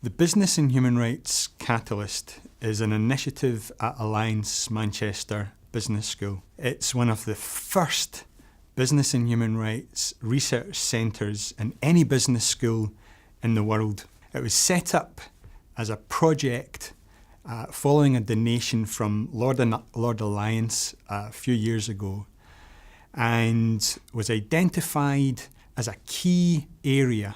The Business and Human Rights Catalyst is an initiative at Alliance Manchester Business School. It's one of the first business and human rights research centres in any business school in the world. It was set up as a project following a donation from Lord Alliance a few years ago, and was identified as a key area,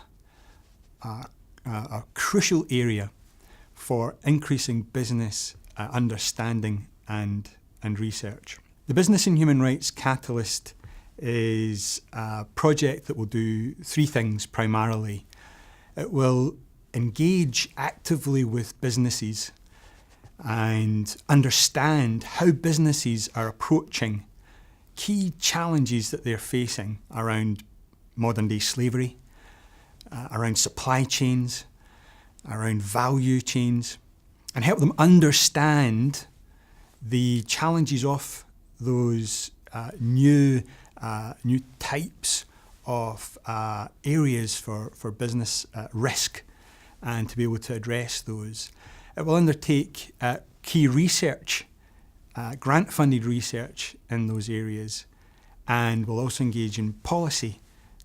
a crucial area for increasing business understanding and research. The Business and Human Rights Catalyst is a project that will do three things primarily. It will engage actively with businesses and understand how businesses are approaching key challenges that they're facing around modern day slavery, around supply chains, around value chains, and help them understand the challenges of those new types of areas for business risk, and to be able to address those. It will undertake key research, grant-funded research in those areas, and will also engage in policy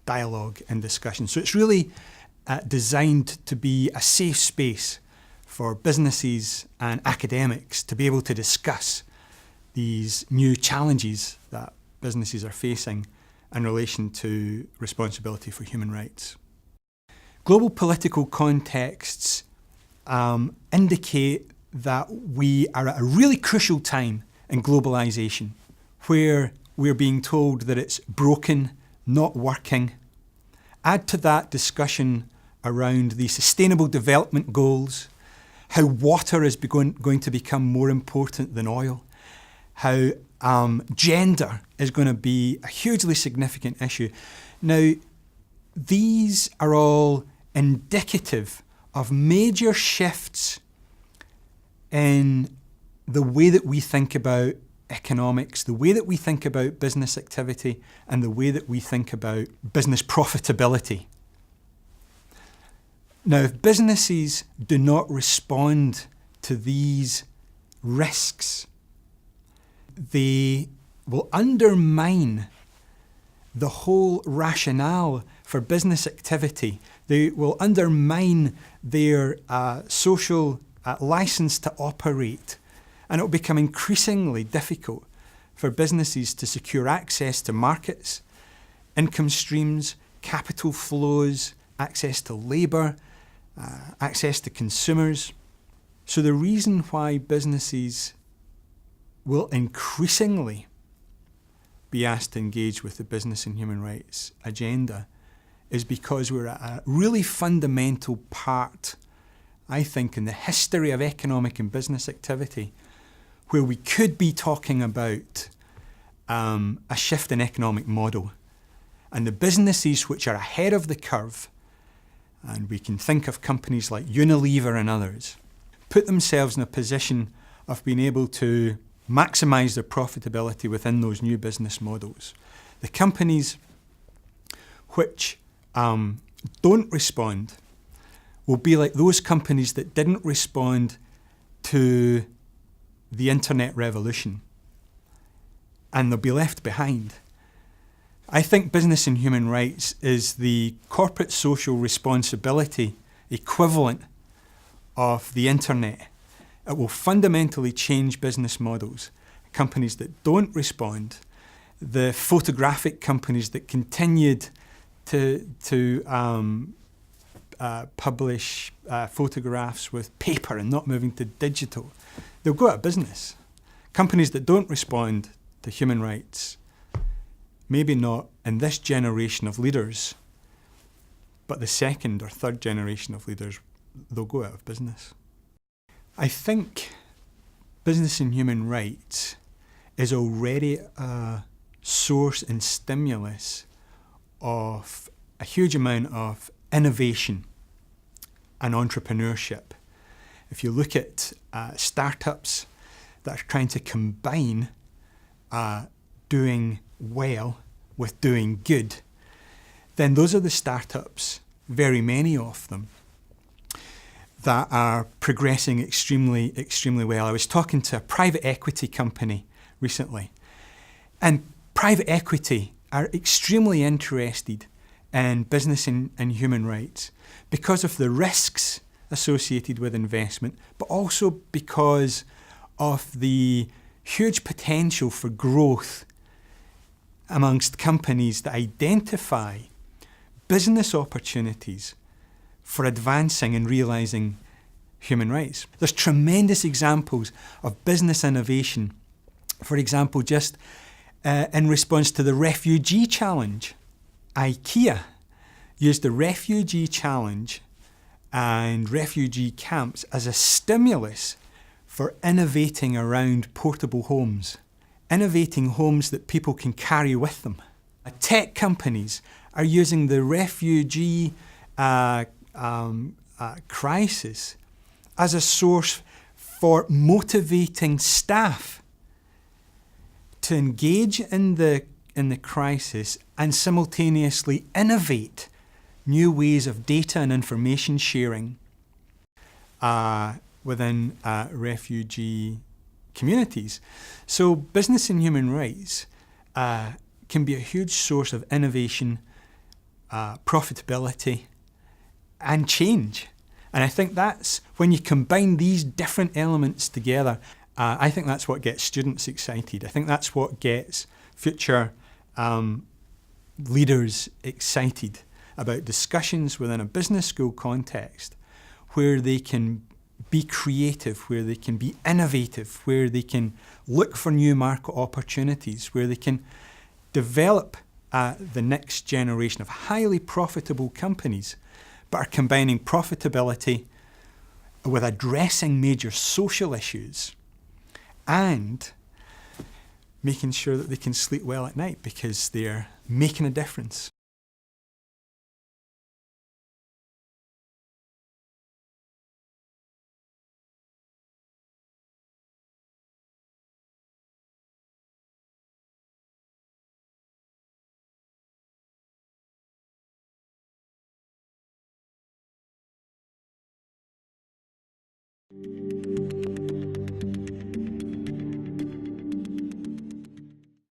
dialogue and discussion. So it's really designed to be a safe space for businesses and academics to be able to discuss these new challenges that businesses are facing in relation to responsibility for human rights. Global political contexts indicate that we are at a really crucial time in globalisation, where we're being told that it's broken, not working. Add to that discussion around the Sustainable Development Goals, how water is going to become more important than oil, how gender is going to be a hugely significant issue. Now, these are all indicative of major shifts in the way that we think about economics, the way that we think about business activity, and the way that we think about business profitability. Now, if businesses do not respond to these risks, they will undermine the whole rationale for business activity. They will undermine their social license to operate, and it will become increasingly difficult for businesses to secure access to markets, income streams, capital flows, access to labour, access to consumers. So the reason why businesses will increasingly be asked to engage with the business and human rights agenda is because we're at a really fundamental part, I think, in the history of economic and business activity, where we could be talking about a shift in economic model. And the businesses which are ahead of the curve, and we can think of companies like Unilever and others, put themselves in a position of being able to maximise their profitability within those new business models. The companies which don't respond will be like those companies that didn't respond to the internet revolution, and they'll be left behind. I think business and human rights is the corporate social responsibility equivalent of the internet. It will fundamentally change business models. Companies that don't respond, the photographic companies that continued to publish photographs with paper and not moving to digital, they'll go out of business. Companies that don't respond to human rights, maybe not in this generation of leaders, but the second or third generation of leaders, they'll go out of business. I think business and human rights is already a source and stimulus of a huge amount of innovation and entrepreneurship. If you look at startups that are trying to combine doing well with doing good, then those are the startups, very many of them, that are progressing extremely well. I was talking to a private equity company recently, and private equity are extremely interested in business and human rights because of the risks associated with investment, but also because of the huge potential for growth amongst companies that identify business opportunities for advancing and realising human rights. There's tremendous examples of business innovation. For example, just in response to the refugee challenge, IKEA used the refugee challenge and refugee camps as a stimulus for innovating around portable homes, innovating homes that people can carry with them. Tech companies are using the refugee crisis as a source for motivating staff to engage in the crisis and simultaneously innovate new ways of data and information sharing within refugee communities. So business and human rights can be a huge source of innovation, profitability, and change. And I think that's when you combine these different elements together, I think that's what gets students excited. I think that's what gets future leaders excited about discussions within a business school context where they can be creative, where they can be innovative, where they can look for new market opportunities, where they can develop the next generation of highly profitable companies, but are combining profitability with addressing major social issues and making sure that they can sleep well at night because they're making a difference.